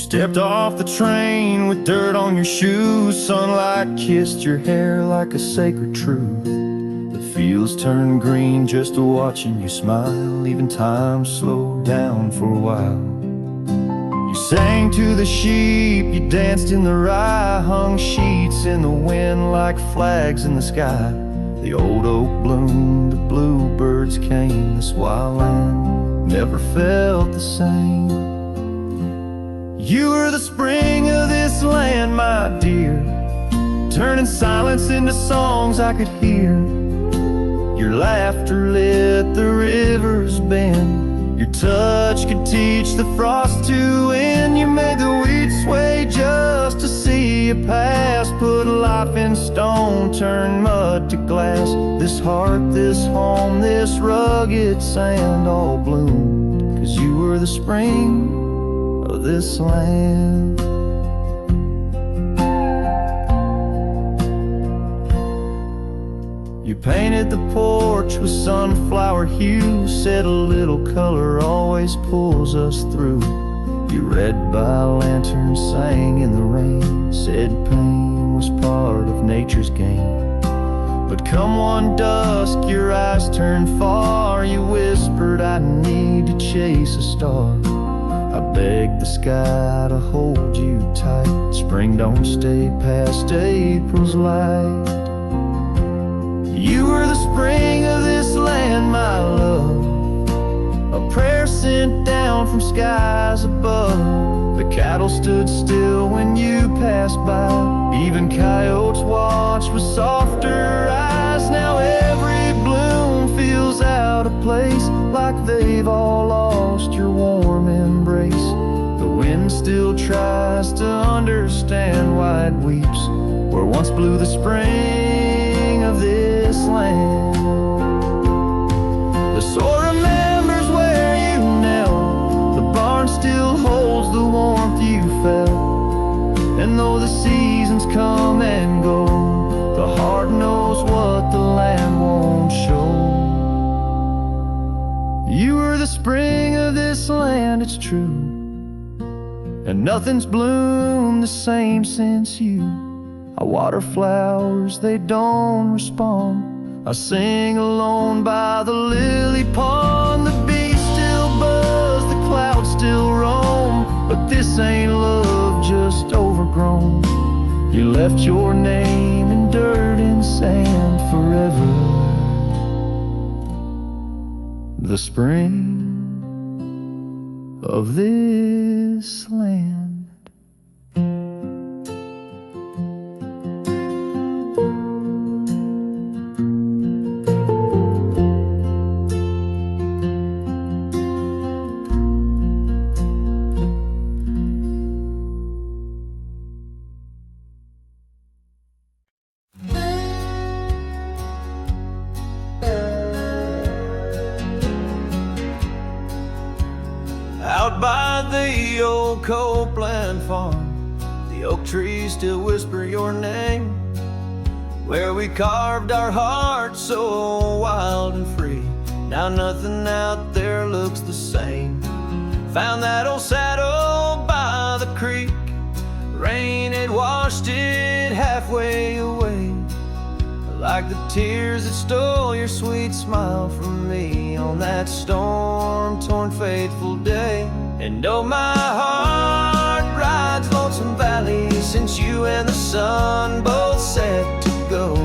Stepped off the train with dirt on your shoes. Sunlight kissed your hair like a sacred truth. The fields turned green just watching you smile. Even time slowed down for a while. You sang to the sheep, you danced in the rye, hung sheets in the wind like flags in the sky. The old oak bloomed, the bluebirds came. This wild land never felt the same. You were the spring of this land, my dear, turning silence into songs I could hear. Your laughter lit the river's bend. Your touch could teach the frost to end. You made the wheat sway just to see you pass. Put life in stone, turn mud to glass. This heart, this home, this rugged sand all bloomed 'cause you were the spring of this land. You painted the porch with sunflower hue, said a little color always pulls us through. You read by lanterns, sang in the rain, said pain was part of nature's game. But come one dusk, your eyes turned far. You whispered, I need to chase a star. I begged the sky to hold you tight. Spring don't stay past April's light. You were the spring of this land, my love, a prayer sent down from skies above. The cattle stood still when you passed by. Even coyotes watched with softer eyes. Now every bloom feels out of place, like they've all lost your warm embrace. The wind still tries to understand why it weeps where once blew the spring of this land. The soil remembers where you knelt. The barn still holds the warmth you felt. And though the seasons come and go, the heart knows what the land won't show. You were the spring of this land, it's true, and nothing's bloomed the same since you. I water flowers, they don't respond. I sing alone by the lily pond. The bees still buzz, the clouds still roam, but this ain't love just overgrown. You left your name in dirt and sand forever. The spring of this land. Out by the old Copeland farm, the oak trees still whisper your name. Where we carved our hearts so wild and free, now nothing out there looks the same. Found that old saddle by the creek, rain had washed it halfway away, like the tears that stole your sweet smile from me on that storm-torn fateful day. And oh, my heart rides lonesome valleys since you and the sun both set to go.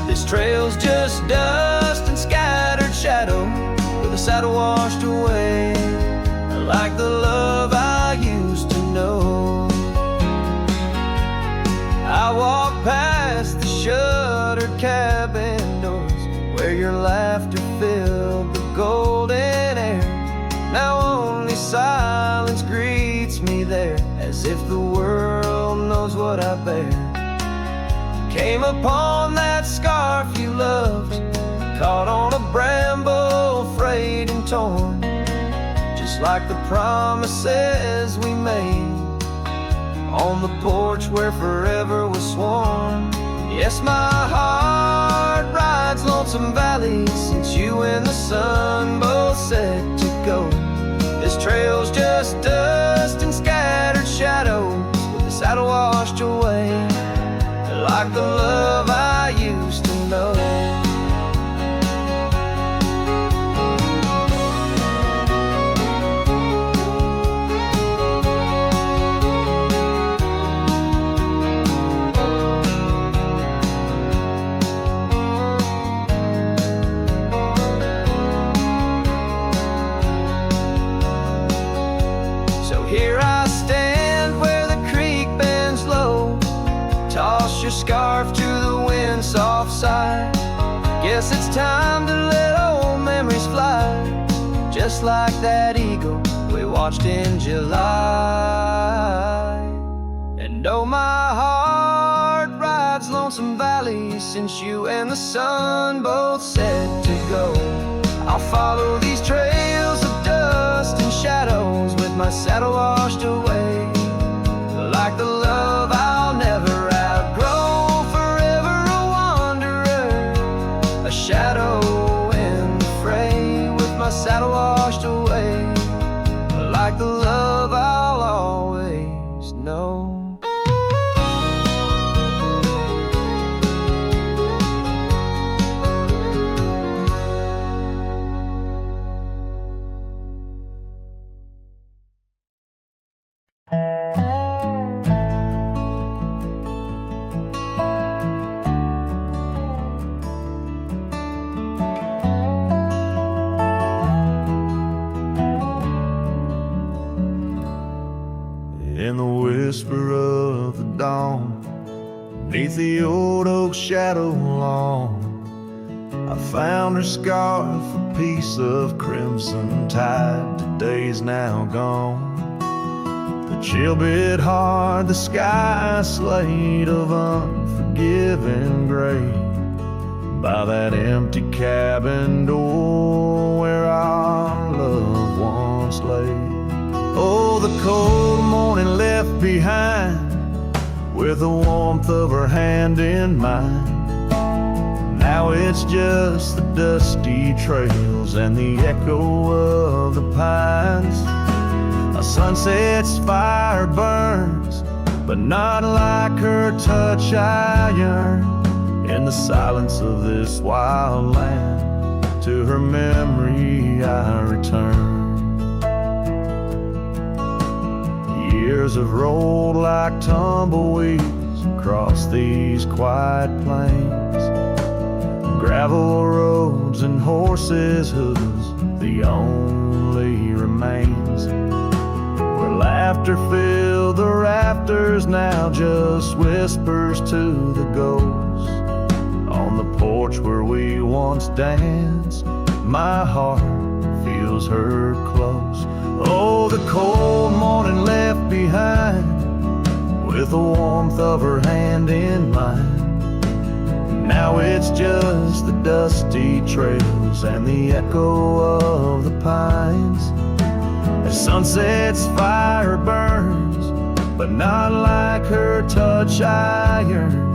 This trail's just dust and scattered shadow, with the saddle washed away, like the love I used to know. I walk past the shuttered cabin doors, where your laughter filled the golden air. Now only silence greets me there, as if the world knows what I bear. Came upon that scarf you loved, caught on a bramble, frayed and torn, just like the promises we made on the porch where forever was sworn. Yes, my heart rides lonesome valleys since you and the sun both set to go. This trail's just dust and scattered shadow, time to let old memories fly, just like that eagle we watched in July. And oh, my heart rides lonesome valleys since you and the sun both said to go. I'll follow these trails of dust and shadows with my saddle washed away, like the love I'll never outgrow, forever a wanderer, a shadow in the fray, with my saddle washed away, like the love I'll always know. In the whisper of the dawn, beneath the old oak shadow lawn, I found her scarf, a piece of crimson tide. Today's now gone. The chill bit hard, the sky slate of unforgiving gray, by that empty cabin door where our loved ones lay. Oh, the cold morning left behind, with the warmth of her hand in mine. Now it's just the dusty trails and the echo of the pines. A sunset's fire burns, but not like her touch I yearn. In the silence of this wild land, to her memory I return. Years have rolled like tumbleweeds across these quiet plains. Gravel roads and horses' hooves, the only remains. Where laughter filled the rafters, now just whispers to the ghosts. On the porch where we once danced, my heart feels her close. Oh, the cold morning left behind, with the warmth of her hand in mine. Now it's just the dusty trails and the echo of the pines. As sunset's fire burns, but not like her touch I yearn.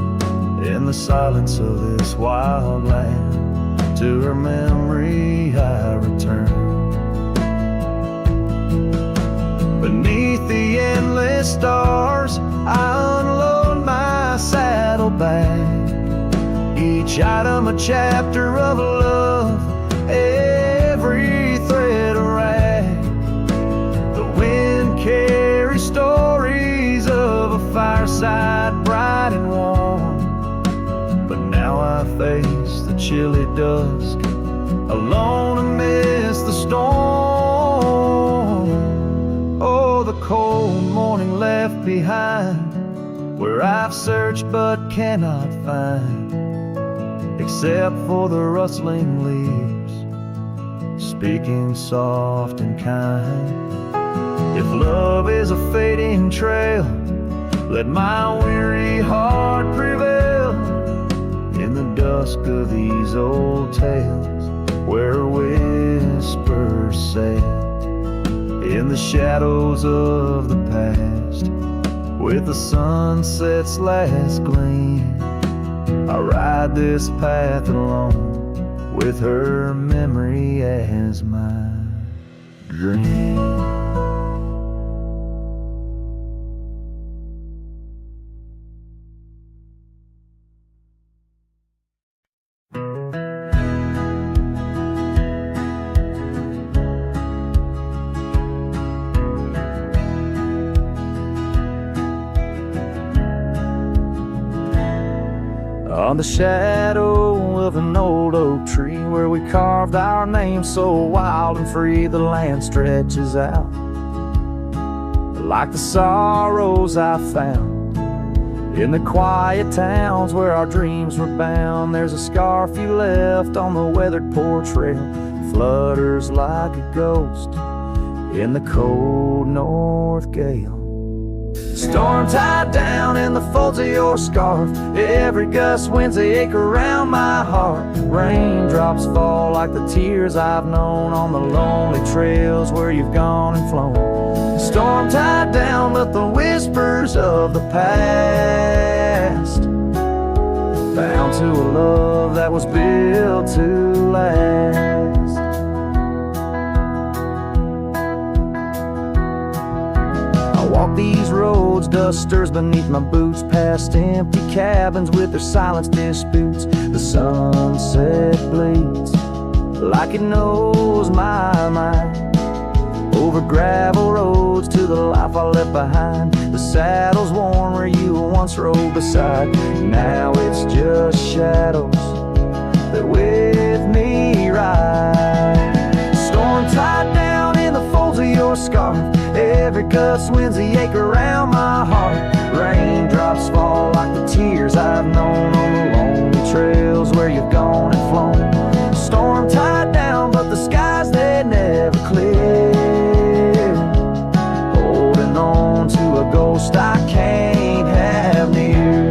In the silence of this wild land, to her memory I return. Beneath the endless stars, I unload my saddlebag. Each item a chapter of love, every thread a rag. The wind carries stories of a fireside bright and warm, but now I face the chilly dusk, alone amidst the storm. Oh, the cold morning left behind, where I've searched but cannot find, except for the rustling leaves, speaking soft and kind. If love is a fading trail, let my weary heart prevail. In the dusk of these old tales, where whispers sail, in the shadows of the past, with the sunset's last gleam, I ride this path alone, with her memory as my dream. On the shadow of an old oak tree, where we carved our name so wild and free, the land stretches out like the sorrows I found In the quiet towns where our dreams were bound, there's a scarf you left on the weathered porch rail. Flutters like a ghost in the cold north gale. Storm tied down in the folds of your scarf, every gust winds they ache around my heart. Raindrops fall like the tears I've known on the lonely trails where you've gone and flown. Storm tied down, but the whispers of the past, bound to a love that was built to last. Walk these roads, dust stirs beneath my boots, past empty cabins with their silence disputes. The sunset bleeds like it knows my mind, over gravel roads to the life I left behind. The saddle's worn where you once rode beside, now it's just shadows that with me ride. Storm tied down in the folds of your scarf, every gust winds the ache around my heart. Raindrops fall like the tears I've known on the lonely trails where you've gone and flown. Storm tied down, but the skies they never clear, holding on to a ghost I can't have near.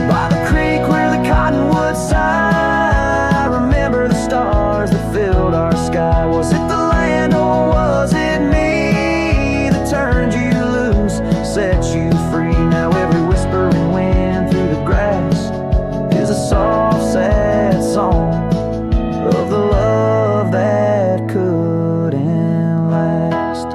By the creek where the cottonwoods sigh, I remember the stars that filled our sky. Was it the land or was it me that turned you loose, set you free? Now every whispering wind through the grass is a soft, sad song of the love that couldn't last.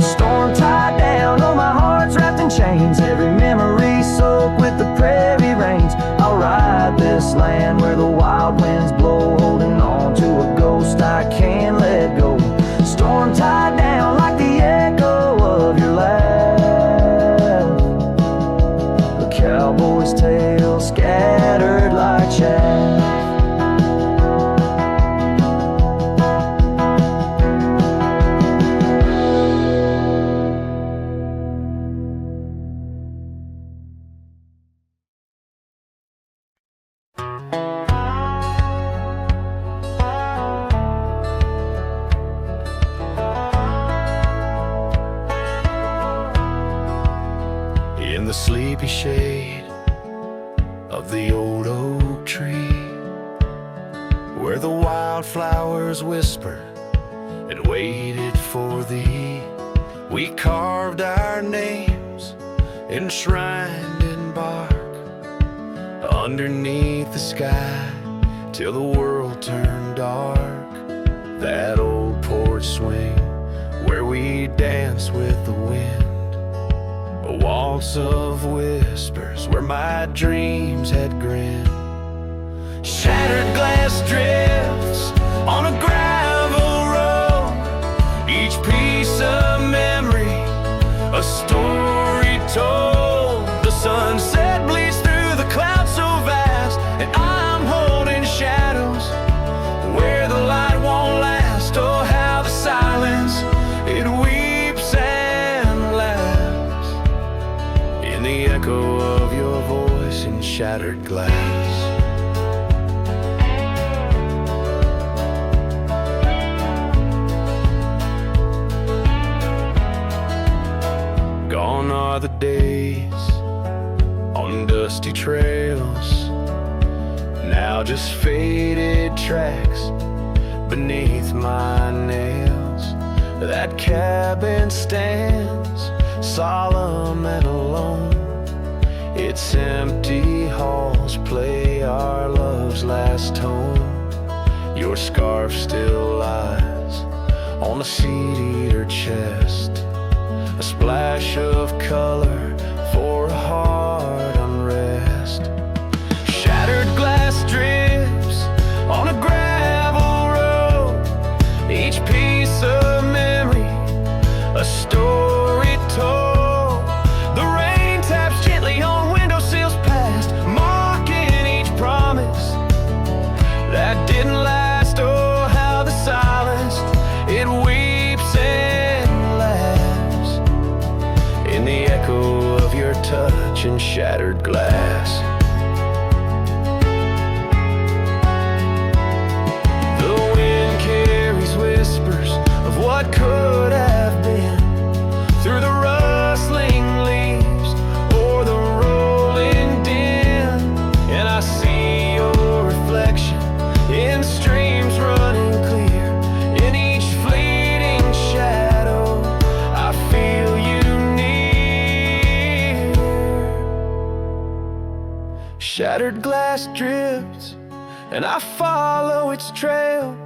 Storm tied down, oh my heart's wrapped in chains, every memory soaked with the prairie rains. I'll ride this land where the wild winds blow, holding on to a ghost I can't let go. Storm tied down like the echo of your laugh, a cowboy's tale scattered like chaff. In the sleepy shade of the old oak tree, where the wildflowers whispered and waited for thee, we carved our names enshrined in bark underneath the sky till the world turned dark. That old porch swing where we danced with the wind, a waltz of whispers where my dreams had grinned. Shattered glass drifts on a gravel road, each piece of memory a story told. The sunset bleeds through the clouds so vast, and I'm holding shadows where the light won't last. Oh, how the silence it weeps and laughs in the echo of your voice in shattered glass. Gone are the days on dusty trails, now just faded tracks beneath my nails. That cabin stands solemn and alone, its empty halls play our love's last tone. Your scarf still lies on the seat-eater chest, a splash of color for a heart unrest. Shattered glass drips on a gravel road, each piece of memory a story told. The rain taps gently on windowsills past, mocking each promise that didn't last. Oh, how the silence it weeps fleeting shattered glass. The wind carries whispers of what could have been through the rustling leaves or the rolling din, and I see your reflection in streams running clear. In each fleeting shadow, I feel you near. Shattered glass drifts, and I follow its trail,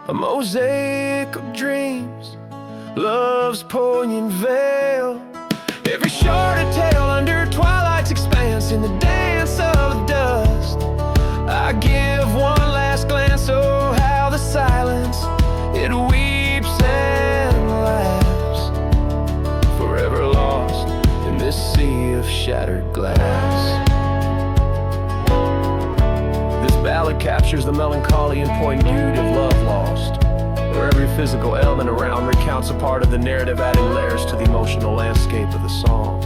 a mosaic of dreams, love's poignant veil. Every sharded tale under twilight's expanse, in the dance of dust, I give one last glance. Oh, how the silence, it weeps and laughs, forever lost in this sea of shattered glass. This ballad captures the melancholy and poignant beauty of love lost, where every physical element around recounts a part of the narrative, adding layers to the emotional landscape of the song.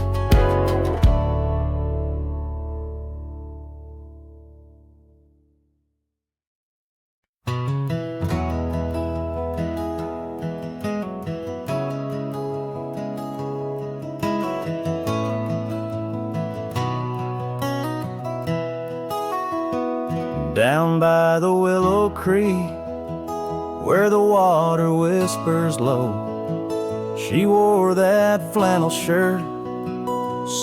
Down by the Willow Creek, where the water whispers low, she wore that flannel shirt,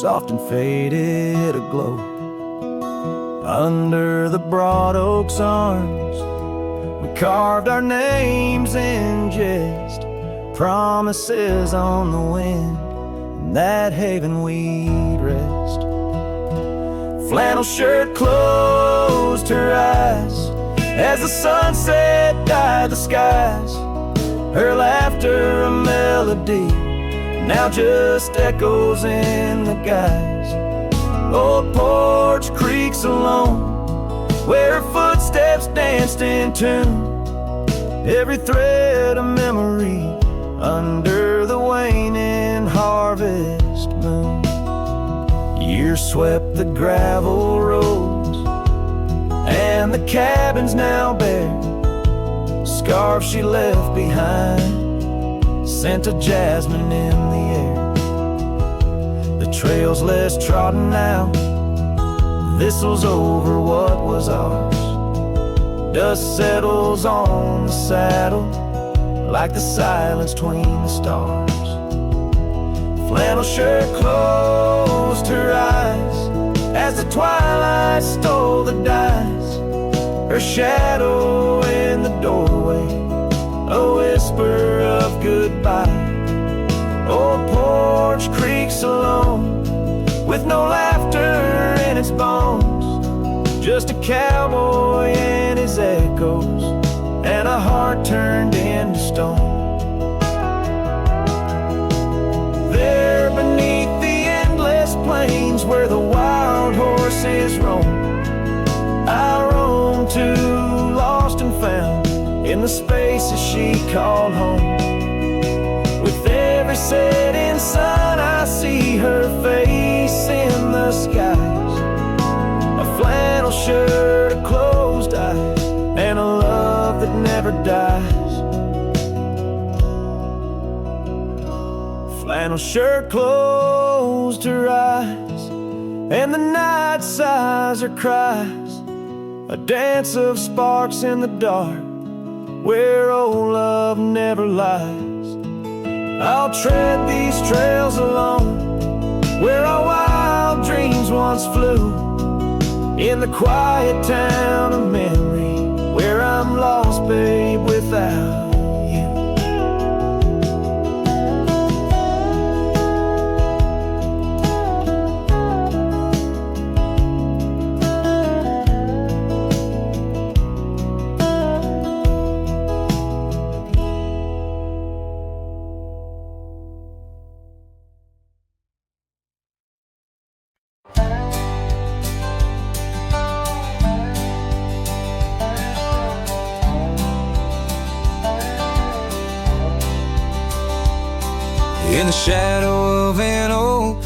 soft and faded aglow. Under the broad oak's arms, we carved our names in jest, promises on the wind, in that haven we'd rest. Flannel shirt closed her eyes as the sunset dyed the skies. Her laughter a melody, now just echoes in the guise. Old porch creaks alone, where her footsteps danced in tune. Every thread a memory under the waning harvest moon. Years swept the gravel roads, and the cabin's now bare. Scarves she left behind, scent of jasmine in the air. The trail's less trodden now, thistle's over what was ours. Dust settles on the saddle, like the silence between the stars. Flannel shirt closed her eyes as the twilight stole the dice. Her shadow in the doorway, a whisper of goodbye. Old porch creaks alone, with no laughter in its bones. Just a cowboy and his echoes, and a heart turned into stone. There beneath the endless plains, where the wild horses roam, I roam to, lost and found, in the spaces she called home. With every setting sun, I see her face in the skies. A flannel shirt, a closed eyes, and a love that never dies. Flannel shirt closed her eyes, and the night sighs her cries. A dance of sparks in the dark, where old love never lies. I'll tread these trails alone, where our wild dreams once flew. In the quiet town of memory, where I'm lost, babe, without you. In the shadow of an oak,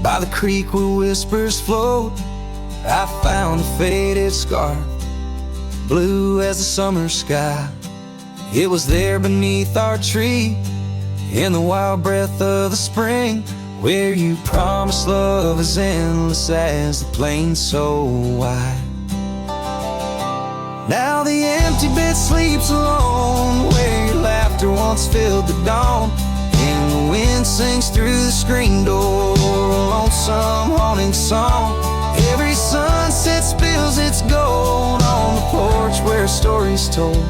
By the creek where whispers float, I found a faded scarf, blue as the summer sky. It was there beneath our tree, in the wild breath of the spring, where you promised love as endless as the plain so wide. Now the empty bed sleeps alone, where your laughter once filled the dawn, and the wind sings through the screen door a lonesome haunting song. Every sunset spills its gold on the porch where a story's told,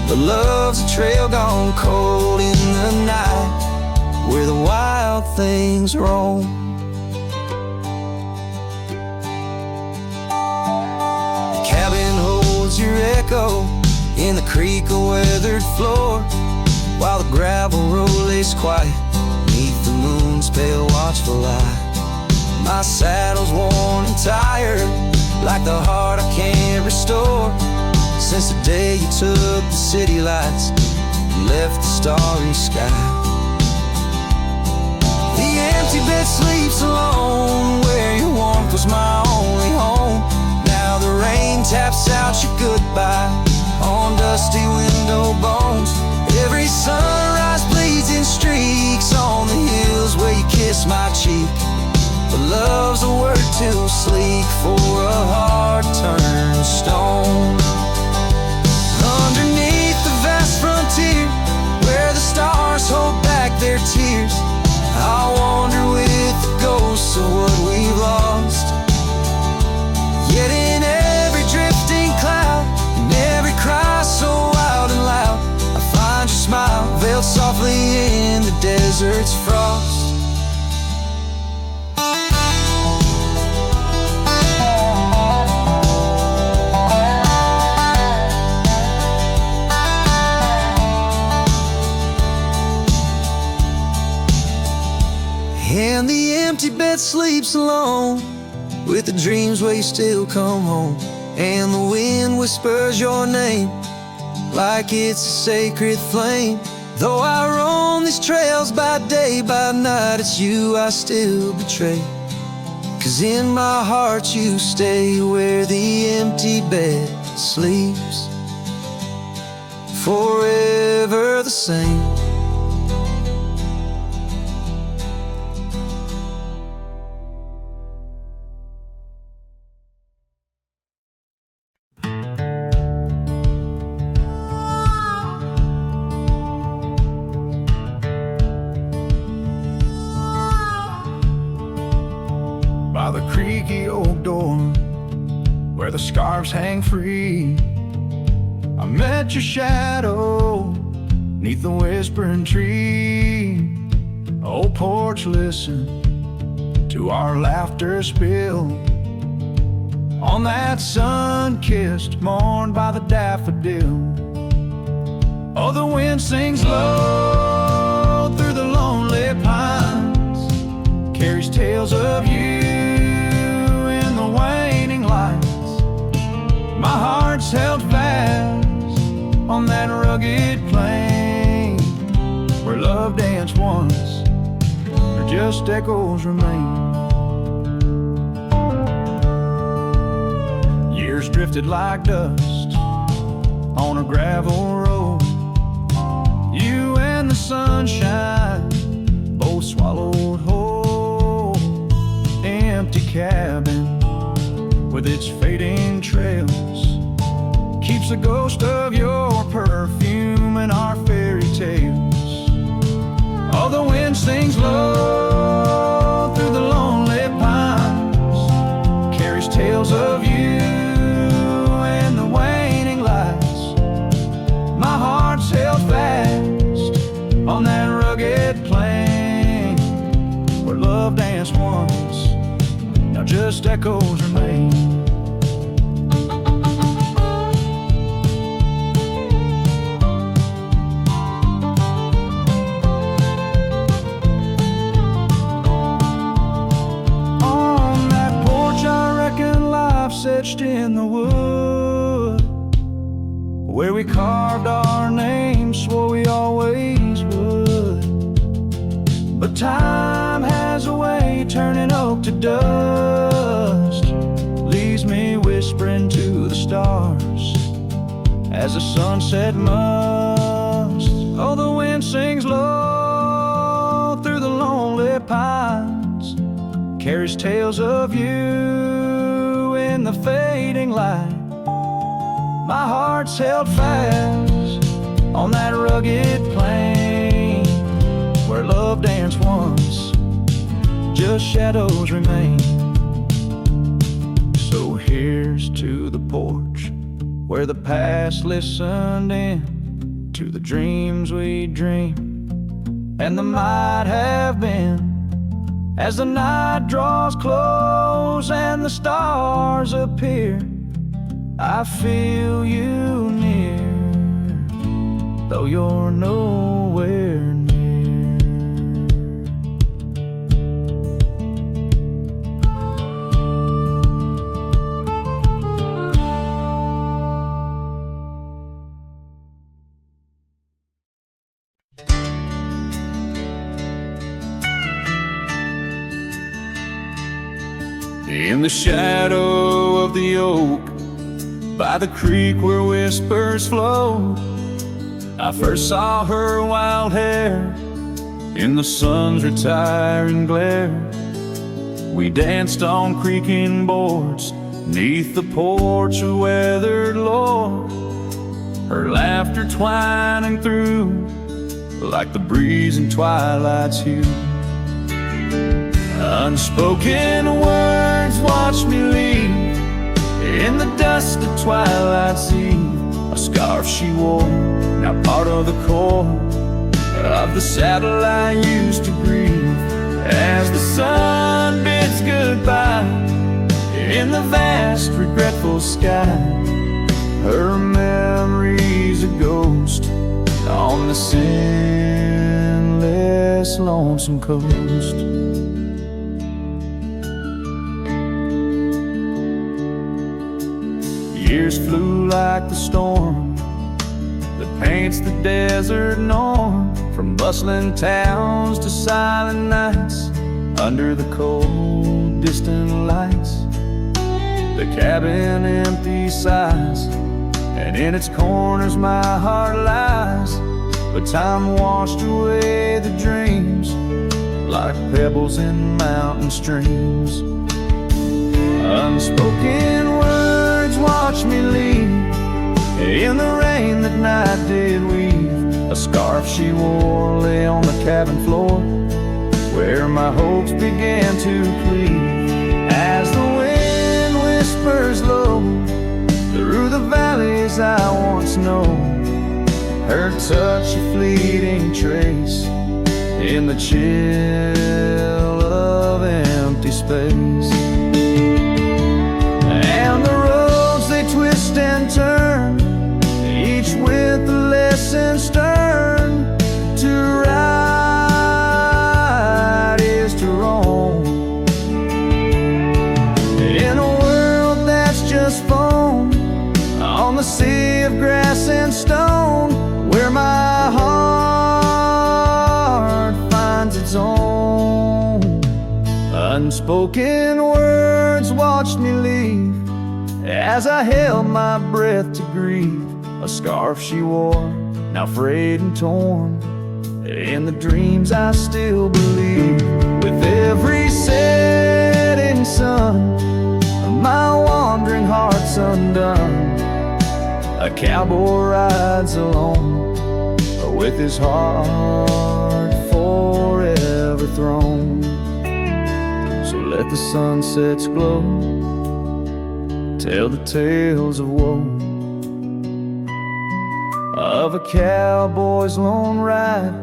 but love's a trail gone cold in the night, where the wild things roam. The cabin holds your echo in the creek a weathered floor, while the gravel road lays quiet beneath the moon's pale watchful light. My saddle's worn and tired, like the heart I can't restore, since the day you took the city lights and left the starry sky. The empty bed sleeps alone, where your warmth was my only home. Now the rain taps out your goodbye on dusty window bones. Every sunrise bleeds in streaks on the hills where you kiss my cheek, but love's a word too sleek for a heart turned stone. Underneath the vast frontier, where the stars hold back their tears, I wander with the ghosts of what we've lost. Yet in every drifting cloud, in every cry so wild and loud, I find your smile veiled softly in the desert's frost. And the empty bed sleeps alone, with the dreams where you still come home, and the wind whispers your name like it's a sacred flame. Though I roam these trails by day, by night, it's you I still betray, 'cause in my heart you stay where the empty bed sleeps, forever the same. By the creaky oak door, where the scarves hang free, I met your shadow neath the whispering tree. Old porch, listen to our laughter spill on that sun-kissed morn by the daffodil. Oh, the wind sings low through the lonely pines, carries tales of you in the waning lights. My heart's held fast on that rugged plain, where love danced once, or just echoes remain. Years drifted like dust on a gravel road, you and the sunshine both swallowed whole. Empty cabin with its fading trails keeps the ghost of your perfume in our fairy tales. Oh, the wind sings low through the lonely pines, carries tales of you and the waning lights. My heart's held fast on that rugged plain, where love danced once, now just echoes remain. Etched in the wood, where we carved our names, swore we always would. But time has a way turning the sunset must. Oh, the wind sings low through the lonely pines, carries tales of you in the fading light. My heart's held fast on that rugged plain where love danced once, just shadows remain. So here's to the porch where the past listened in to the dreams we dreamed and the might have been. As the night draws close and the stars appear, I feel you near, though you're nowhere near. In the shadow of the oak, by the creek where whispers flow, I first saw her wild hair in the sun's retiring glare. We danced on creaking boards neath the porch of weathered lore, her laughter twining through like the breeze in twilight's hue. Unspoken words watch me leave in the dust of twilight's eve. A scarf she wore, now part of the core of the saddle I used to grieve. As the sun bids goodbye in the vast regretful sky, her memory's a ghost on the scentless lonesome coast. Years flew like the storm that paints the desert norm, from bustling towns to silent nights under the cold distant lights. The cabin empty sighs, and in its corners my heart lies. But time washed away the dreams like pebbles in mountain streams. Unspoken words watch me leave in the rain that night did weave. A scarf she wore lay on the cabin floor where my hopes began to cleave. As the wind whispers low through the valleys I once known, her touch a fleeting trace in the chill of empty space. And the roads they twist and turn, each with a lesson stern. To ride is to roam in a world that's just foam on the sea of grass and stone, where my heart finds its own. Unspoken words watched me leave as I held my breath to grieve. A scarf she wore, now frayed and torn, in the dreams I still believe. With every setting sun, my wandering heart's undone. A cowboy rides alone, with his heart forever thrown. So let the sunsets glow, tell the tales of woe, of a cowboy's lone ride,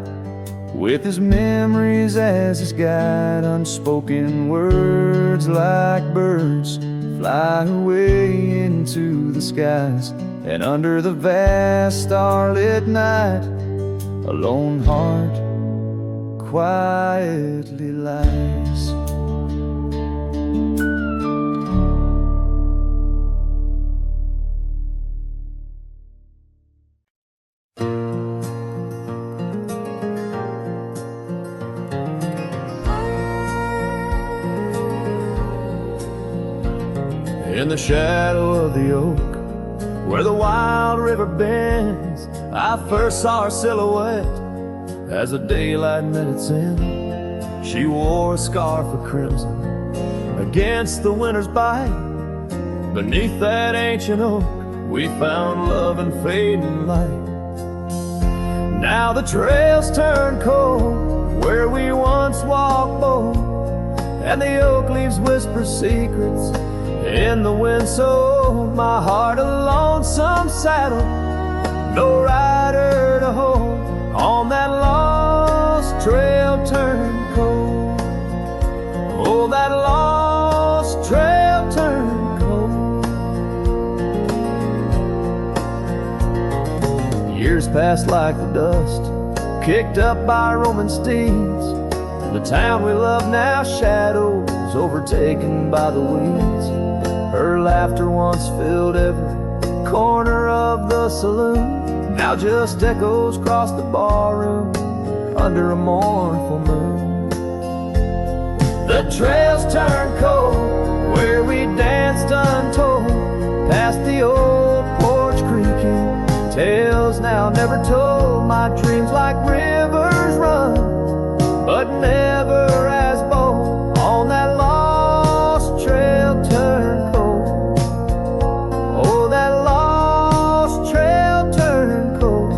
with his memories as his guide. Unspoken words like birds fly away into the skies, and under the vast starlit night a lone heart quietly lies. In the shadow of the oak, where the wild river bends. I first saw her silhouette as the daylight met its end. She wore a scarf of crimson against the winter's bite. Beneath that ancient oak, we found love and fading light. Now the trails turn cold where we once walked bold, and the oak leaves whisper secrets in the wind. So my heart a lonesome saddle, no rider to hold, on that lost trail turned cold. Oh, that lost trail turned cold. Years passed like the dust kicked up by Roman steeds. The town we love now shadows overtaken by the weeds. Her laughter once filled every corner of the saloon, now just echoes across the barroom under a mournful moon. The trails turn cold where we danced untold, past the old porch creaking, tales now never told. My dreams like rivers run, but never as bold, on that lost trail turned cold. Oh, that lost trail turned cold.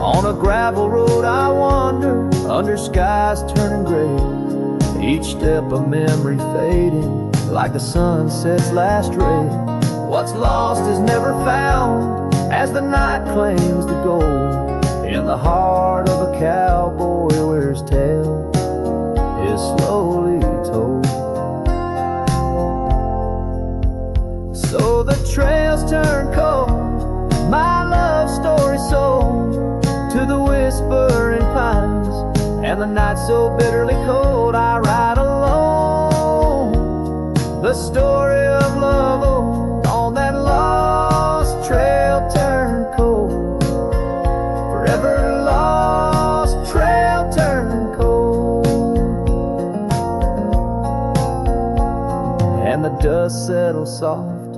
On a gravel road I wander, under skies turning gray, each step a memory fading like the sunset's last ray. What's lost is never found as the night claims the gold. In the heart of a cowboy where his tale is slowly told. So the trails turn cold, my love story sold to the whispering pines, and the night so bitterly cold. I ride alone, the story of love old, on that lost trail turned cold. Forever lost trail turned cold. And the dust settles soft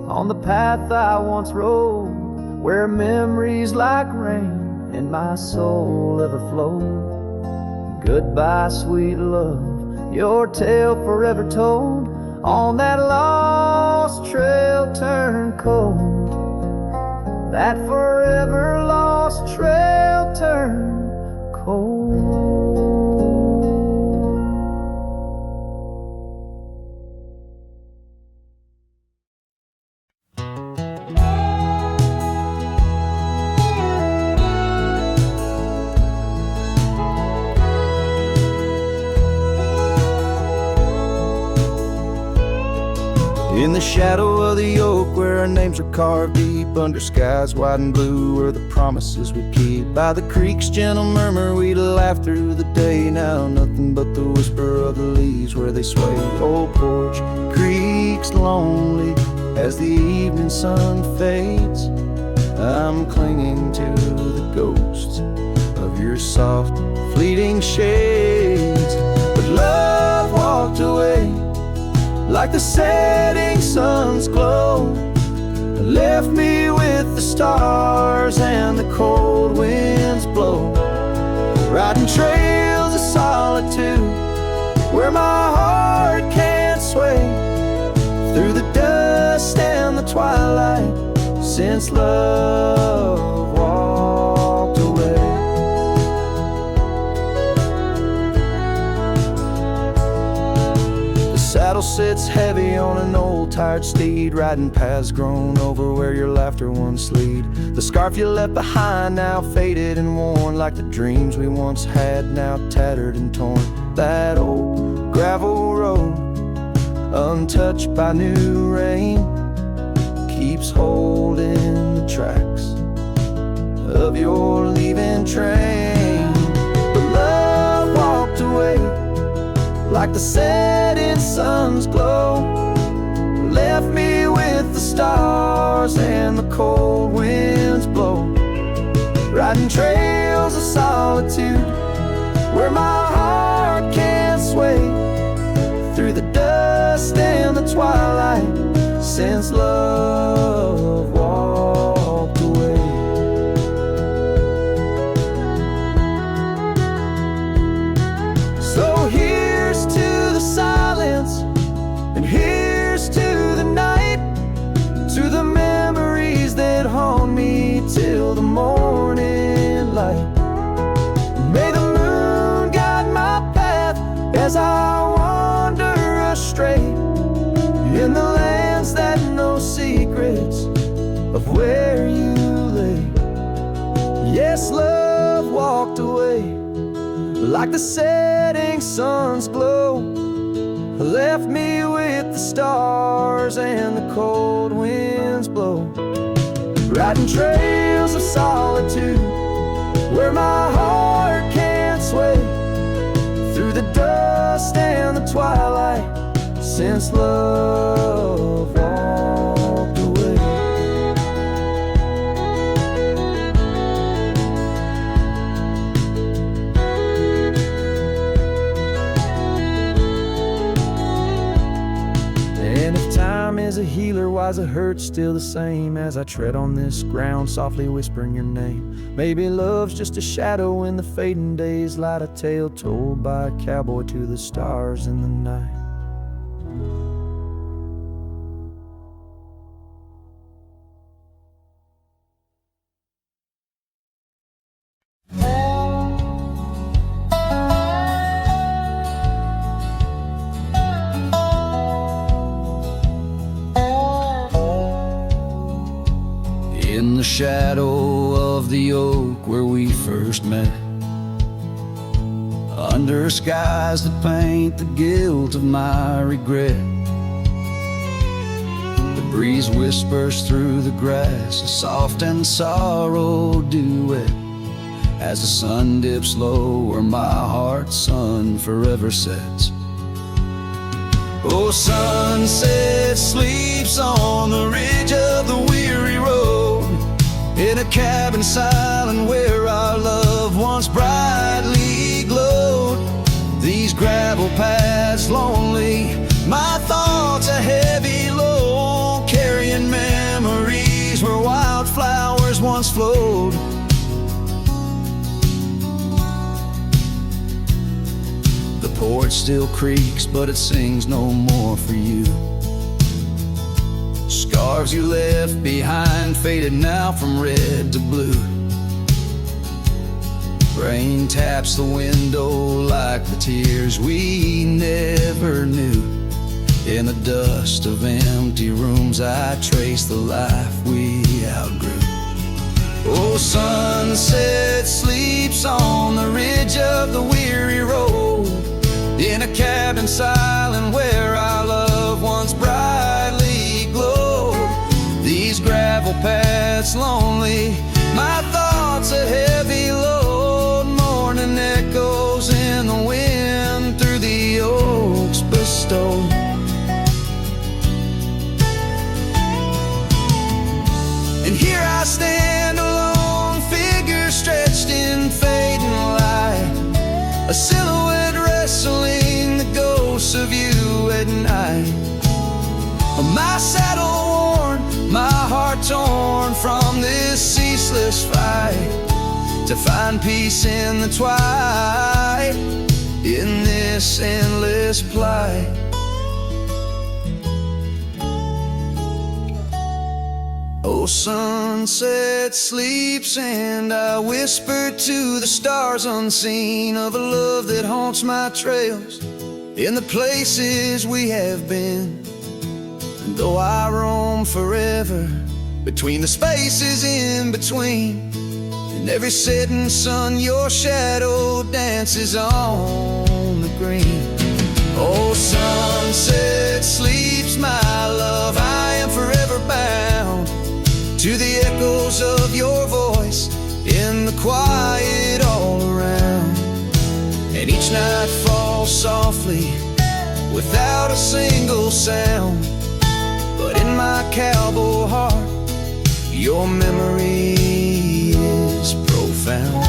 on the path I once rode, where memories like rain in my soul ever flowed. Goodbye, sweet love, your tale forever told, on that lost trail turned cold. That forever lost trail turned cold. In the shadow of the oak, where our names are carved deep, under skies wide and blue, where the promises we keep, by the creek's gentle murmur we laugh through the day. Now nothing but the whisper of the leaves where they sway. Old porch creaks lonely as the evening sun fades. I'm clinging to the ghosts of your soft fleeting shades. But love walked away like the setting sun's glow, left me with the stars and the cold winds blow. Riding trails of solitude where my heart can't sway, through the dust and the twilight, since love walked away. Saddle sits heavy on an old tired steed, riding paths grown over where your laughter once lead. The scarf you left behind now faded and worn, like the dreams we once had now tattered and torn. That old gravel road, untouched by new rain, keeps holding the tracks of your leaving train. But love walked away like the setting sun's glow, left me with the stars and the cold winds blow. Riding trails of solitude where my heart can't sway, through the dust and the twilight, since love walked away. So here's to the silence, and here's to the night, to the memories that haunt me till the morning light. May the moon guide my path as I wander astray in the lands that know secrets of where you lay. Yes, love walked away like the setting sun's glow, left me with the stars and the cold winds blow, riding trails of solitude where my heart can't sway, through the dust and the twilight, since love walked away. And if time is a healer, why's it hurt still the same as I tread on this ground, softly whispering your name? Maybe love's just a shadow in the fading days, light a tale told by a cowboy to the stars in the night. In the shadow of the oak where we first met, under skies that paint the guilt of my regret, the breeze whispers through the grass, a soft and sorrow duet, as the sun dips low where my heart's sun forever sets. Oh, sunset sleeps on the ridge of the weary road, in a cabin silent where our love once brightly glowed. These gravel paths lonely, my thoughts a heavy load, carrying memories where wildflowers once flowed. The porch still creaks, but it sings no more for you. Scarves you left behind, faded now from red to blue. Rain taps the window like the tears we never knew. In the dust of empty rooms I trace the life we outgrew. Oh, sunset sleeps on the ridge of the weary road, in a cabin silent where our love once brightly glowed. These gravel paths lonely, my thoughts a heavy load, mourning echoes in the wind through the oaks bestowed. And here I stand, a lone figure stretched in fading light, a silhouette wrestling the ghosts of you at night. My saddle worn, my heart torn from this ceaseless fight, to find peace in the twilight, in this endless plight. Oh, sunset sleeps and I whisper to the stars unseen of a love that haunts my trails in the places we have been. And though I roam forever between the spaces in between, in every setting sun your shadow dances on the green. Oh, sunset sleeps, my love, I am forever bound to the echoes of your voice in the quiet all around. And each night falls softly without a single sound, but in my cowboy heart your memory is profound.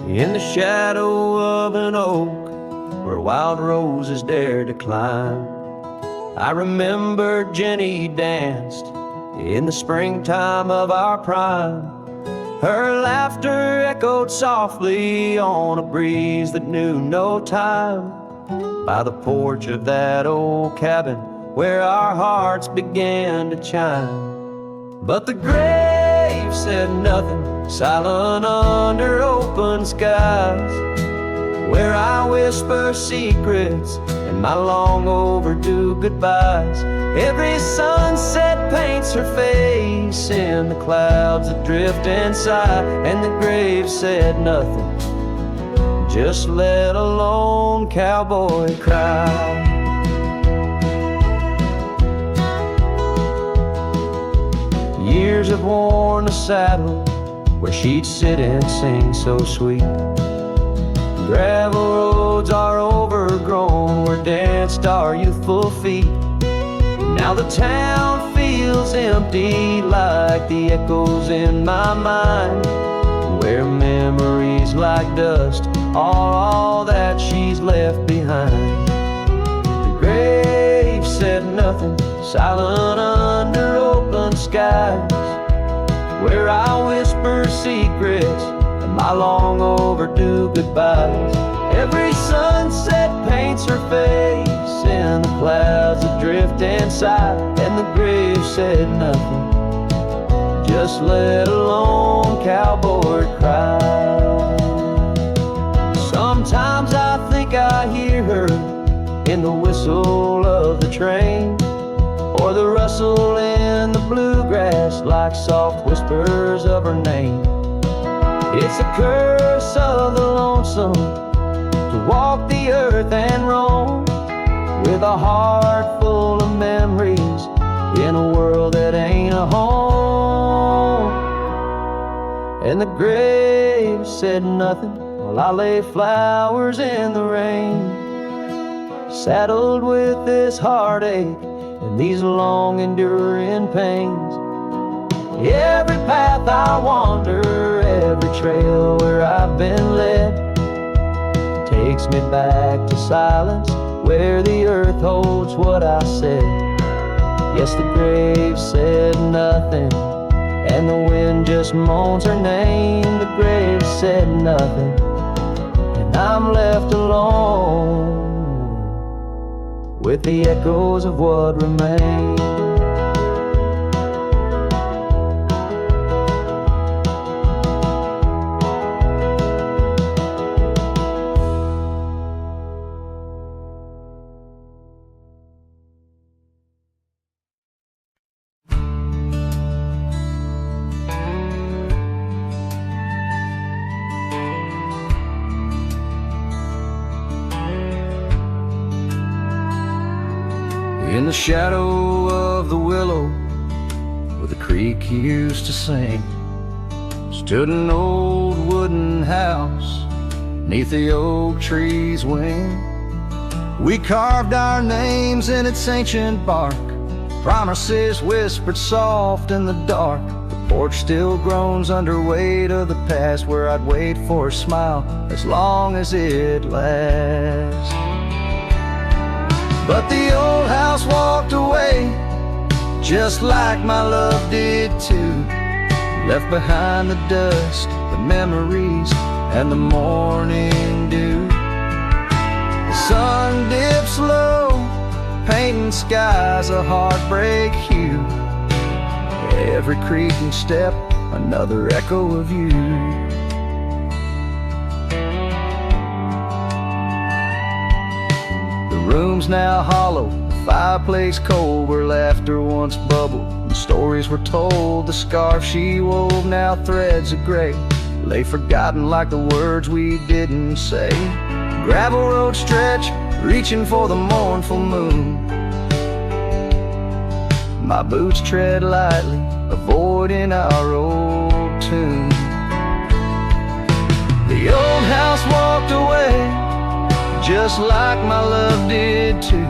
in the shadow of an oak where wild roses dared to climb. I remember Jenny danced in the springtime of our prime. Her laughter echoed softly on a breeze that knew no time, by the porch of that old cabin where our hearts began to chime. But the grave said nothing, silent under open skies, where I whisper secrets and my long overdue goodbyes. Every sunset paints her face in the clouds that drift inside, and the grave said nothing, just let a lone cowboy cry. Years have worn the saddle where she'd sit and sing so sweet. Gravel roads are overgrown where danced our youthful feet. Now the town feels empty like the echoes in my mind, where memories like dust are all that she's left behind. The grave said nothing, silent under open skies, where I whisper secrets and my long overdue goodbyes. Every sunset paints her face in the clouds that drift inside, and the grave said nothing, just let a lone cowboy cry. Sometimes I think I hear her in the whistle of the train, or the rustle in the bluegrass like soft whispers of her name. It's a curse of the lonesome to walk the earth and roam, with a heart full of memories in a world that ain't a home. And the grave said nothing while I lay flowers in the rain, saddled with this heartache and these long enduring pains. Every path I wander, every trail where I've been led, takes me back to silence where the earth holds what I said. Yes, the grave said nothing, and the wind just moans her name. The grave said nothing, and I'm left alone with the echoes of what remains. In the shadow of the willow where the creek used to sing, stood an old wooden house neath the oak tree's wing. We carved our names in its ancient bark, promises whispered soft in the dark. The porch still groans under weight of the past, where I'd wait for a smile as long as it lasts. But the old house walked away, just like my love did too, left behind the dust, the memories, and the morning dew. The sun dips low, painting skies a heartbreak hue. Every creaking step, another echo of you. The room's now hollow, the fireplace cold, where laughter once bubbled and stories were told. The scarf she wove, now threads of gray, lay forgotten like the words we didn't say. Gravel road stretch, reaching for the mournful moon. My boots tread lightly, avoiding our old tune. The old house walked away, just like my love did too,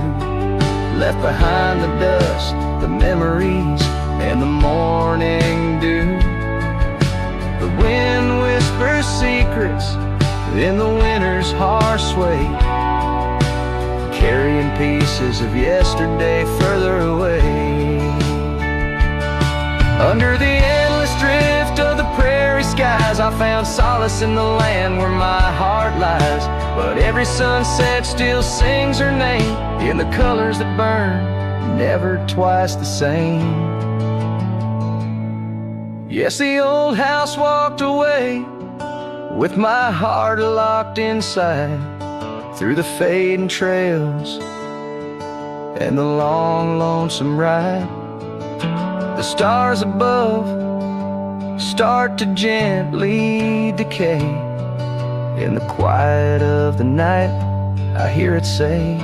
left behind the dust, the memories, and the morning dew. The wind whispers secrets, in the winter's harsh weight, carrying pieces of yesterday further away. Under the endless drift of the prairie skies, I found solace in the land where my heart lies. But every sunset still sings her name in the colors that burn, never twice the same. Yes, the old house walked away with my heart locked inside, through the fading trails and the long, lonesome ride. The stars above start to gently decay. In the quiet of the night, I hear it say,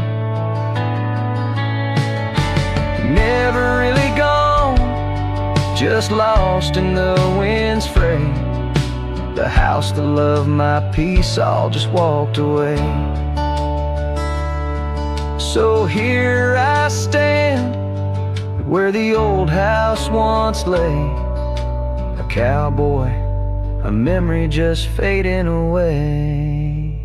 never really gone, just lost in the wind's fray. The house that loved my peace all just walked away. So here I stand, where the old house once lay, a cowboy, a memory just fading away.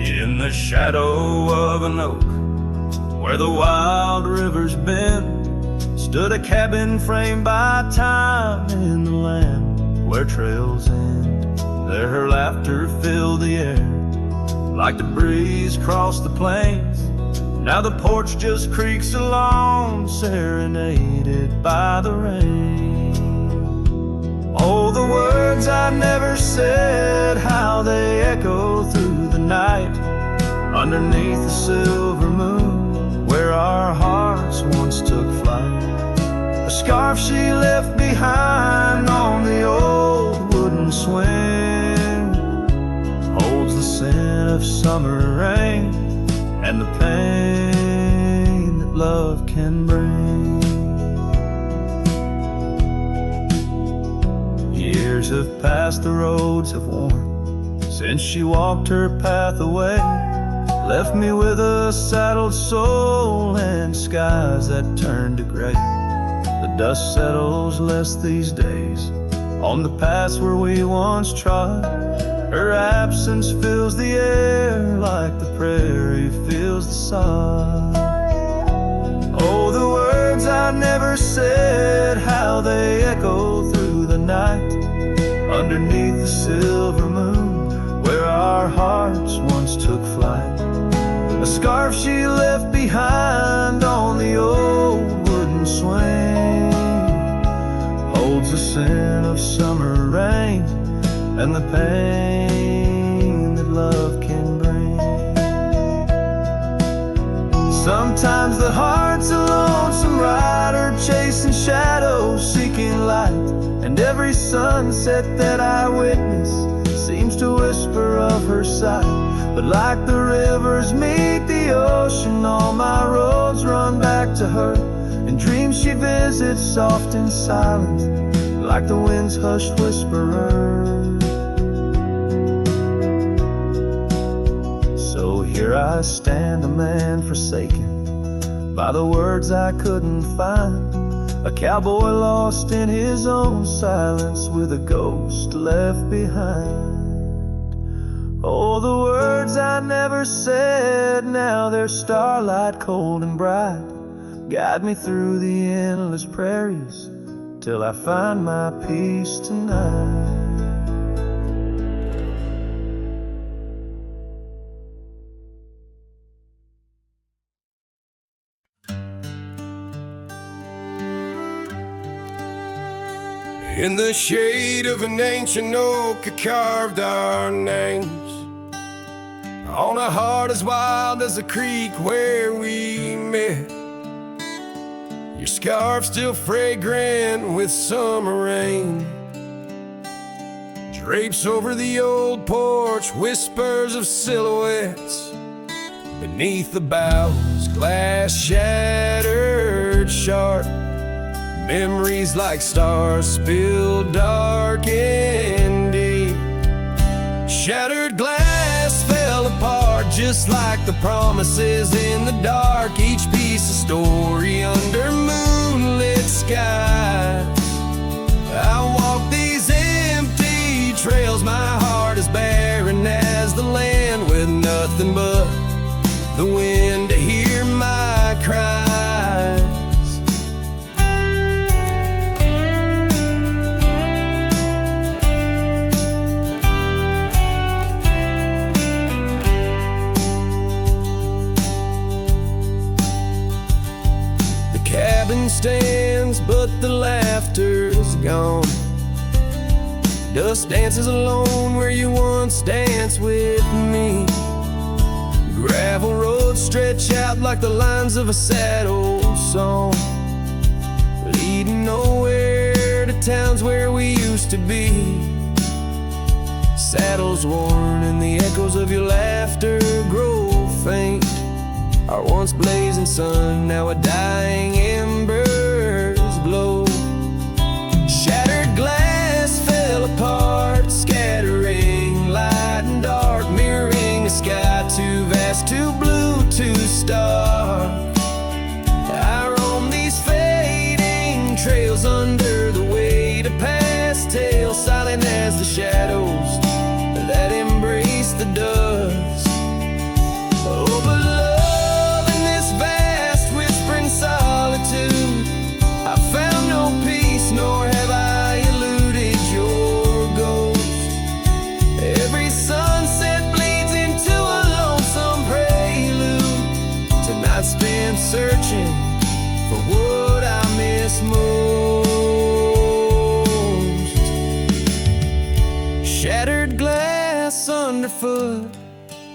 In the shadow of an oak, where the wild rivers bend, stood a cabin framed by time in the land where trails end. There her laughter filled the air, like the breeze crossed the plains. Now the porch just creaks along, serenaded by the rain. Oh, the words I never said, how they echo through the night, underneath the silver moon, where our hearts once took flight. A scarf she left behind on the old wooden swing holds the scent of summer rain and the pain that love can bring. Years have passed, the roads have worn since she walked her path away, left me with a saddled soul and skies that turn to gray. The dust settles less these days on the paths where we once trod. Her absence fills the air like the prairie fills the sod. Oh, the words I never said, how they echo through the night, underneath the silver moon, where our hearts once took flight. A scarf she left behind on the old wooden swing holds the scent of summer rain and the pain that love can bring. Sometimes the heart's a lonesome rider, chasing shadows, seeking light, and every sunset that I witness seems to whisper of her sight. But like the rivers meet the ocean, all my roads run back to her. In dreams she visits soft and silent, like the wind's hushed whisperer. So here I stand, a man forsaken by the words I couldn't find, a cowboy lost in his own silence, with a ghost left behind. Oh, the words I never said, now they're starlight cold and bright, guide me through the endless prairies till I find my peace tonight. In the shade of an ancient oak, I carved our names on a heart as wild as the creek where we met. Your scarf still fragrant with summer rain drapes over the old porch, whispers of silhouettes beneath the boughs, glass shattered shattered sharp. Memories like stars spilled dark and deep. Shattered glass fell apart just like the promises in the dark. Each piece a story under moonlit skies. I walk these empty trails, my heart is barren as the land, with nothing but the wind to hear my cries. Cabin stands, but the laughter's gone. Dust dances alone where you once danced with me. Gravel roads stretch out like the lines of a sad old song, leading nowhere to towns where we used to be. Saddles worn and the echoes of your laughter grow faint. Our once blazing sun, now a dying embers glow. Shattered glass fell apart, scattering light and dark, mirroring a sky too vast, too blue, too stark. I roam these fading trails under the weight of past tales, silent as the shadows that embrace the dust. Oh, but I found no peace, nor have I eluded your ghost. Every sunset bleeds into a lonesome prelude to nights spent searching for what I miss most. Shattered glass underfoot,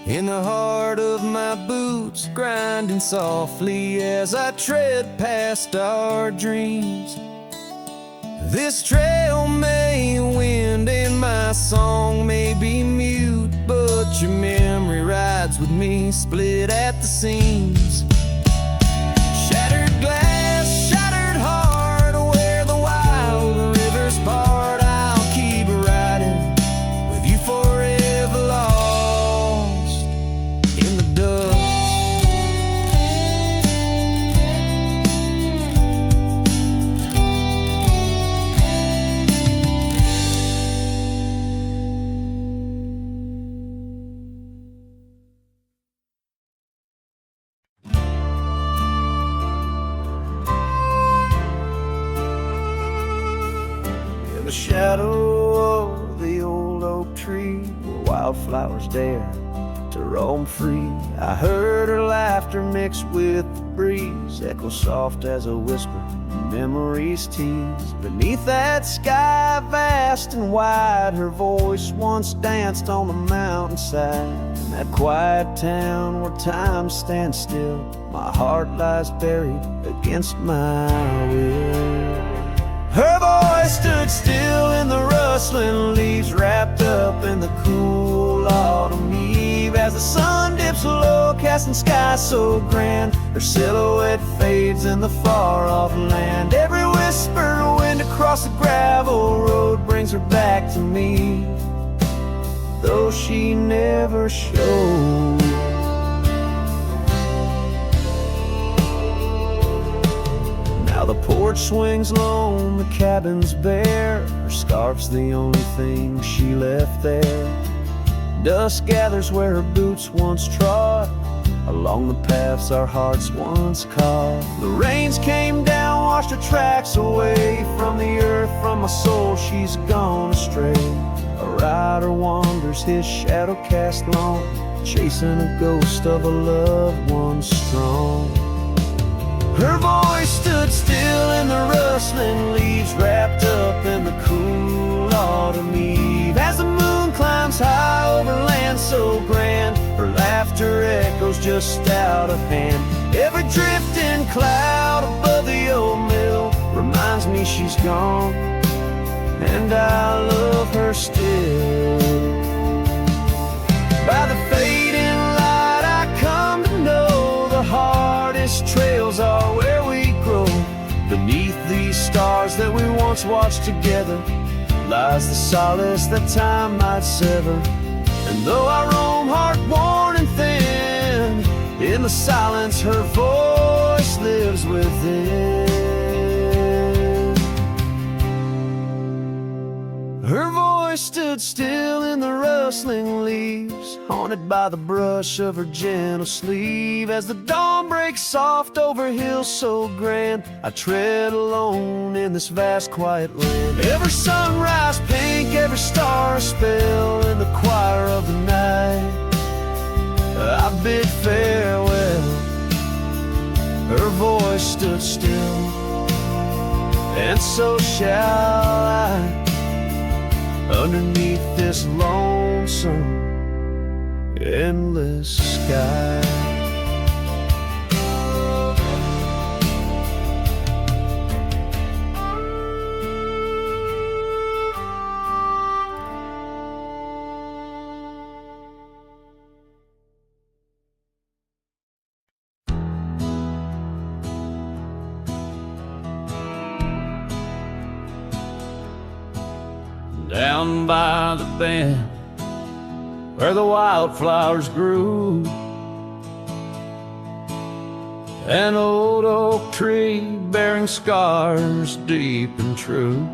in the heart of my boots, grinding softly as I tread past our dreams. This trail may wind and my song may be mute, but your memory rides with me, split at the seams. Shattered glass, shattered heart, where the wild rivers part, I'll keep riding with you forever lost in the dust. In the shadow of the old oak tree, where wildflowers dare to roam free, I heard her laughter mixed with the breeze, echo soft as a whisper, memories tease. Beneath that sky vast and wide, her voice once danced on the mountainside. In that quiet town where time stands still, my heart lies buried against my will. Her voice stood still in the rustling leaves, wrapped up in the cool autumn eve. As the sun dips low, casting sky so grand, her silhouette fades in the far-off land. Every whisper wind across the gravel road brings her back to me, though she never showed. Now the porch swings lone, the cabin's bare, her scarf's the only thing she left there. Dust gathers where her boots once trod, along the paths our hearts once caught. The rains came down, washed her tracks away from the earth, from my soul she's gone astray. A rider wanders, his shadow cast long, chasing a ghost of a loved one strong. Her voice stood still in the rustling leaves, wrapped up in the cool autumn eve. As the moon climbs high over land so grand, her laughter echoes just out of hand. Every drifting cloud above the old mill reminds me she's gone, and I love her still. By the fading light I come to know the hardest trails are where we grow. once watched together lies the solace that time might sever. And though I roam heart-worn and thin, in the silence her voice lives within. Her voice stood still in the rustling leaves, haunted by the brush of her gentle sleeve. As the dawn breaks soft over hills so grand, I tread alone in this vast quiet land. Every sunrise pink, every star a spell, in the choir of the night I bid farewell. Her voice stood still, and so shall I, underneath this lonesome, endless sky. Down by the bend where the wildflowers grew, an old oak tree bearing scars deep and true.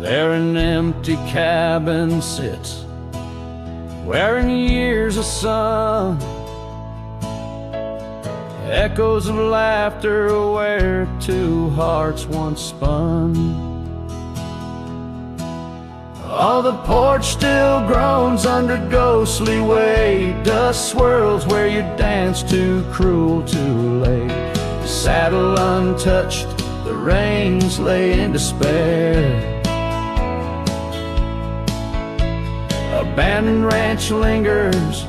There an empty cabin sits, wearing years of sun, echoes of laughter where two hearts once spun. Oh, the porch still groans under ghostly weight, dust swirls where you dance too cruel, too late. The saddle untouched, the reins lay in despair. Abandoned ranch lingers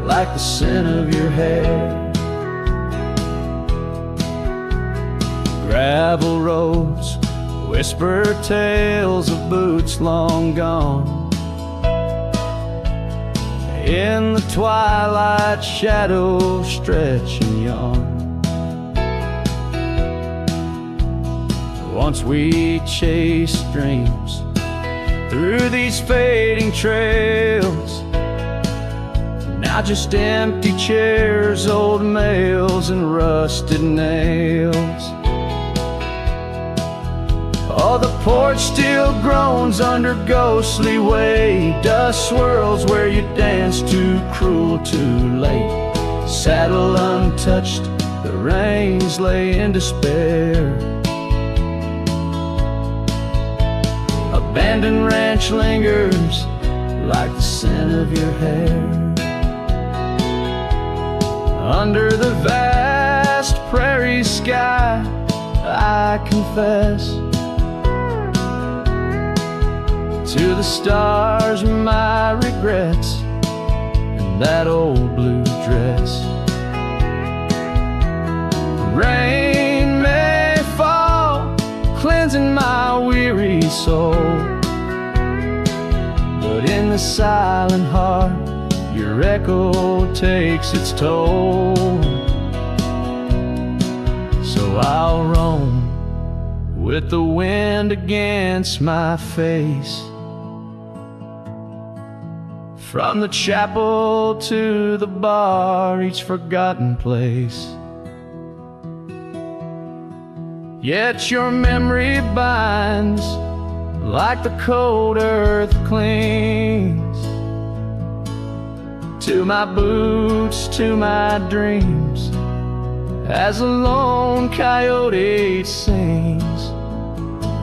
like the scent of your hair. Gravel roads whisper tales of boots long gone. In the twilight shadows stretch and yawn. Once we chased dreams through these fading trails, now just empty chairs, old mails and rusted nails. Oh, the porch still groans under ghostly weight, dust swirls where you dance too cruel, too late. Saddle untouched, the reins lay in despair. Abandoned ranch lingers like the scent of your hair. Under the vast prairie sky, I confess to the stars my regrets and that old blue dress. Rain may fall, cleansing my weary soul, but in the silent heart your echo takes its toll. So I'll roam with the wind against my face, from the chapel to the bar, each forgotten place. Yet your memory binds like the cold earth clings to my boots, to my dreams, as a lone coyote sings.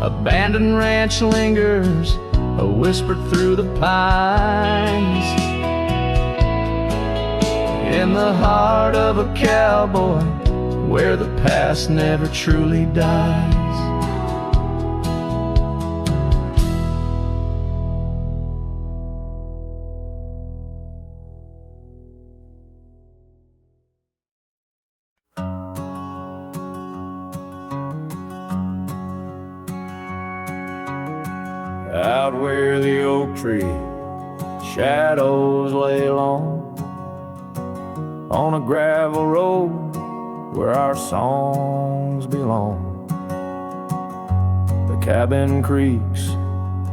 Abandoned ranch lingers, a whisper through the pines, in the heart of a cowboy where the past never truly dies. Out where the oak tree shadows lay long, on a gravel road where our songs belong. cabin creaks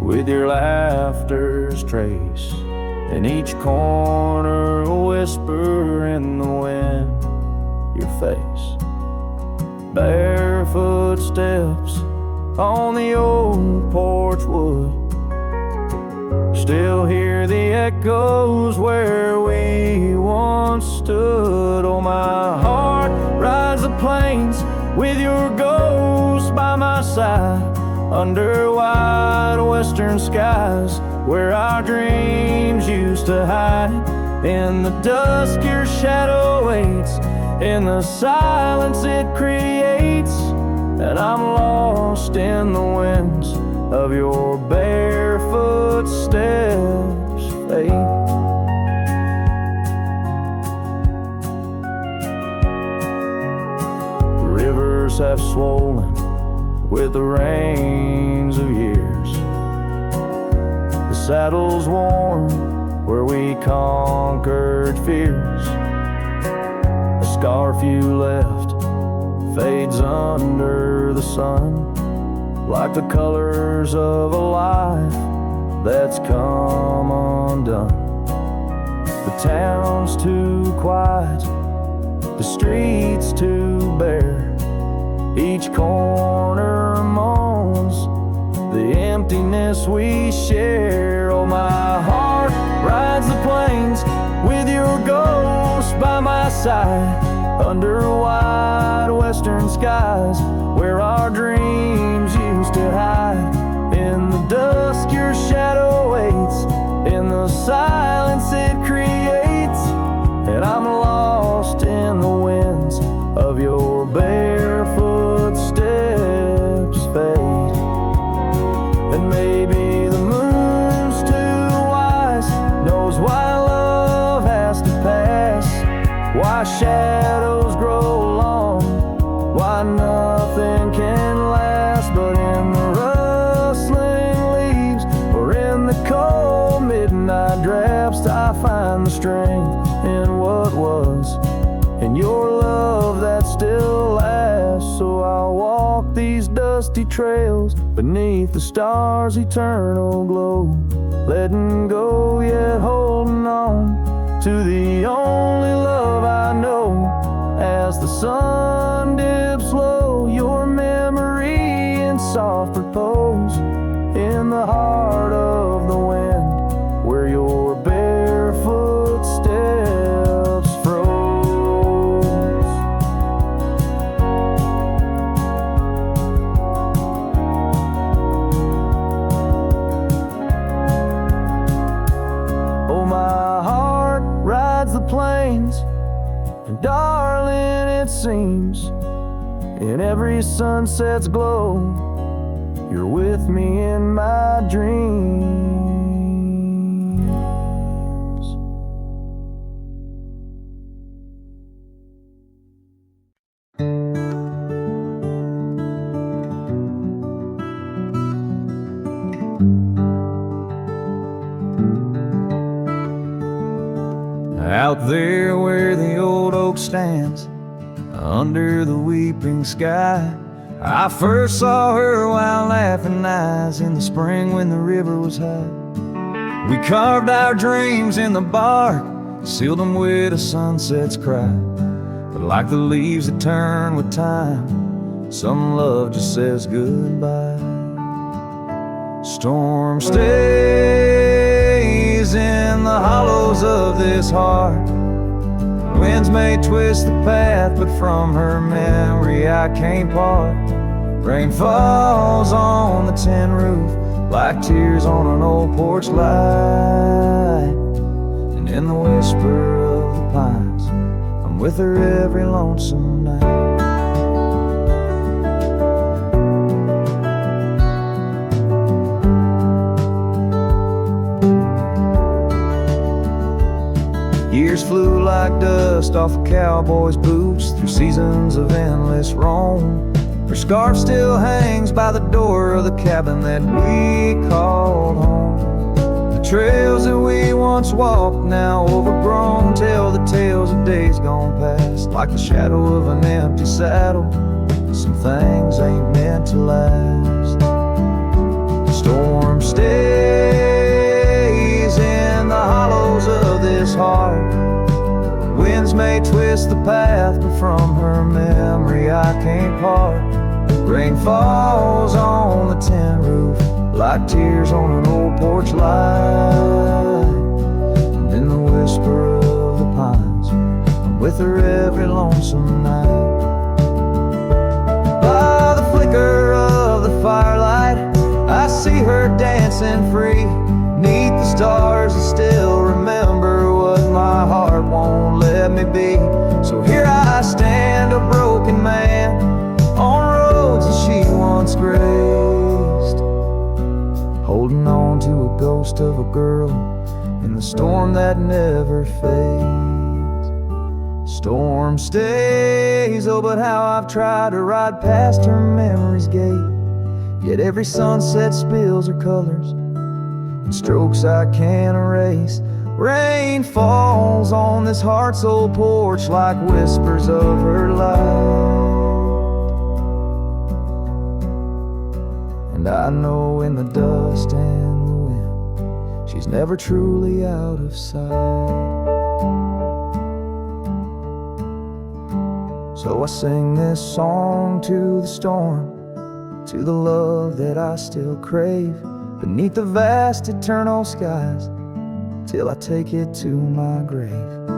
with your laughter's trace. In each corner a whisper in the wind, your face. Barefoot steps on the old porch wood, still hear the echoes where we once stood. Oh, my heart rides the plains with your ghost by my side, under wide western skies where our dreams used to hide. In the dusk your shadow waits, in the silence it creates, and I'm lost in the winds of your barefoot steps fade. The rivers have swollen with the rains of years, the saddle's worn where we conquered fears. A scarf you left fades under the sun, like the colors of a life that's come undone. The town's too quiet, the streets too bare, each corner moans the emptiness we share. Oh, my heart rides the plains with your ghost by my side, under wide western skies where our dreams used to hide. In the dusk your shadow waits, in the silence it creates, and I'm lost in the winds of your barefoot steps fade. And maybe the moon's too wise, knows why love has to pass, why shadows grow long, why nothing can last. But in the rustling leaves or in the cold midnight drafts, I find the strength in what was, in your love that still lasts. So I'll walk these dusty trails beneath the stars' eternal glow, letting go yet holding on to the only love I know. As the sun dips low, your memory in soft repose, in the heart of the wind where your barefoot steps froze. Oh, my heart rides the plains, and darling, it seems in every sunset's glow, you're with me in my dreams. Out there where the old oak stands, under the weeping sky, I first saw her wild laughing eyes in the spring when the river was high. We carved our dreams in the bark, sealed them with a sunset's cry. But like the leaves that turn with time, some love just says goodbye. Storm stays in the hollows of this heart. Winds may twist the path, but from her memory I can't part. Rain falls on the tin roof like tears on an old porch light. And in the whisper of the pines, I'm with her every lonesome night. Years flew like dust off a cowboy's boots through seasons of endless roam. Her scarf still hangs by the door of the cabin that we called home. The trails that we once walked, now overgrown, tell the tales of days gone past. Like the shadow of an empty saddle, some things ain't meant to last. twist the path, but from her memory I can't part. Rain falls on the tin roof like tears on an old porch light. And in the whisper of the pines, I'm with her every lonesome night. By the flicker of the firelight, I see her dancing free. Neath the stars, I still remember what my heart won't let me be. So here I stand, a broken man, on roads that she once graced, holding on to a ghost of a girl in the storm that never fades. Storm stays, oh, but how I've tried to ride past her memory's gate. Yet every sunset spills her colors in strokes I can't erase. Rain falls on this heart-soul porch like whispers of her life. And I know in the dust and the wind, she's never truly out of sight. So I sing this song to the storm, to the love that I still crave, beneath the vast eternal skies, till I take it to my grave.